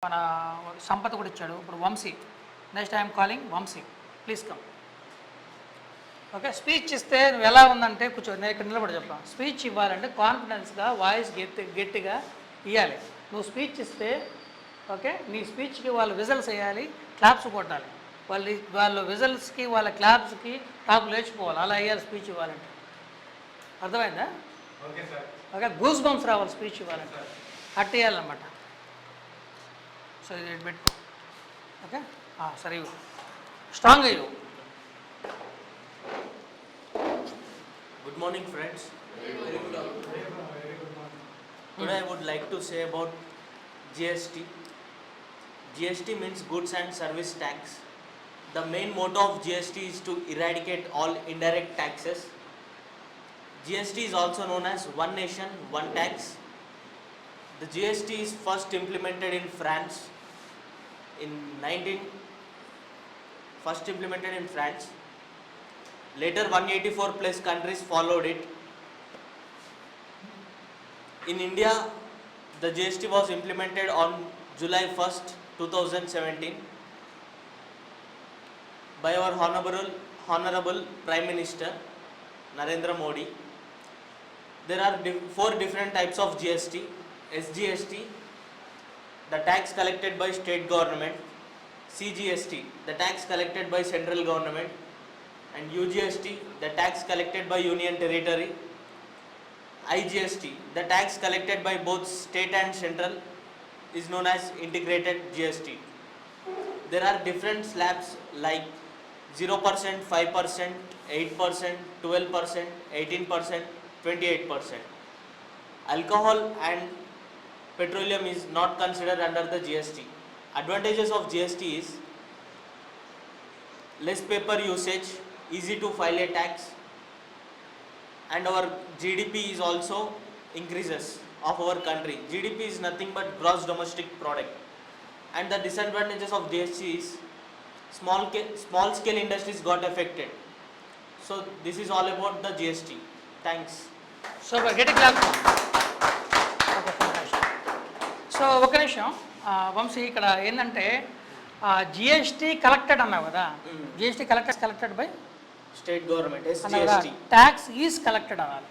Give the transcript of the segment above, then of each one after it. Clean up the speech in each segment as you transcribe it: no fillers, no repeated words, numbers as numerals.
మన సంపత్ కూడా ఇచ్చాడు. ఇప్పుడు Vamsi, next I'm calling Vamsi, please come. Okay, speech ఇస్తే నువ్వు ఎలా ఉందంటే కూర్చో, నేను ఇక్కడ నిలబడి చెప్తాను. స్పీచ్ ఇవ్వాలంటే కాన్ఫిడెన్స్గా వాయిస్ గట్టిగా ఇవ్వాలి. నువ్వు స్పీచ్ ఇస్తే ఓకే, నీ స్పీచ్కి వాళ్ళు విజల్స్ వేయాలి, క్లాప్స్ కొట్టాలి. వాళ్ళ విజల్స్కి వాళ్ళ క్లాప్స్కి టాప్ లేచిపోవాలి. అలా అయ్యాలి స్పీచ్ ఇవ్వాలంటే. అర్థమైందా? ఓకే, గూస్ బంప్స్ రావాలి స్పీచ్ ఇవ్వాలంటే, అట్టేయాలన్నమాట. సో ఇది పెట్టుకో. ఓకే, సరే ఇవ్వు, స్ట్రాంగ్గా ఇవ్వు. Good morning, friends. Today I would like to say about GST. GST means Goods and Service Tax. The main motto of GST is to eradicate all indirect taxes. GST is also known as One Nation, One Tax. The GST is first implemented in France in France. Later 184 plus countries followed it. In India, the GST was implemented on July 1st, 2017 by our Honorable Prime Minister Narendra Modi. There are 4 different types of GST. SGST, the tax collected by state government. CGST, the tax collected by central government. And UGST, the tax collected by union territory. IGST, the tax collected by both state and central, is known as integrated GST. There are different slabs like 0%, 5%, 8%, 12%, 18%, 28%. Alcohol and petroleum is not considered under the GST. Advantages of GST is less paper usage, easy to file a tax, and our GDP is also increases of our country. GDP is nothing but gross domestic product. And the disadvantages of GST is small scale industries got affected. So this is all about the GST. Thanks. So గట్టి clap. So ఒక నిమిషం వంశీ, ఇక్కడ ఏంటంటే GST collected అన్నావు కదా, GST collected by state government. SGST, tax is collected అనాలి.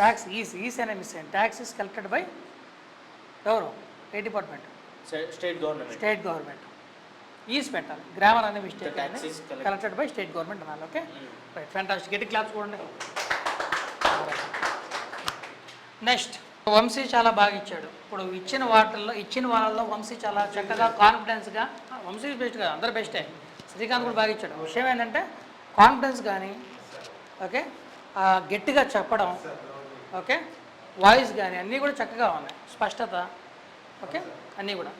Tax is అనే miss అయింది. ట్యాక్స్ ఈజ్ కలెక్టెడ్ బై ఎవరు? ఏ డిపార్ట్మెంట్? State government. ఈజ్ పెట్టాలి, గ్రామర్ అనే mistake. Collected by state government అనాలి. Okay, right, fantastic. గట్టి క్లాప్స్ చూడండి. నెక్స్ట్ వంశీ చాలా బాగా ఇచ్చాడు. ఇప్పుడు ఇచ్చిన వాళ్ళల్లో వంశీ చాలా చక్కగా కాన్ఫిడెన్స్గా, వంశీ బెస్ట్ కదా, అందరు బెస్టే. శ్రీకాంత్ కూడా బాగా ఇచ్చాడు. విషయం ఏంటంటే కాన్ఫిడెన్స్ కానీ, ఓకే, గట్టిగా చెప్పడం, ఓకే, వాయిస్ కానీ అన్నీ కూడా చక్కగా ఉన్నాయి, స్పష్టత, ఓకే, అన్నీ కూడా.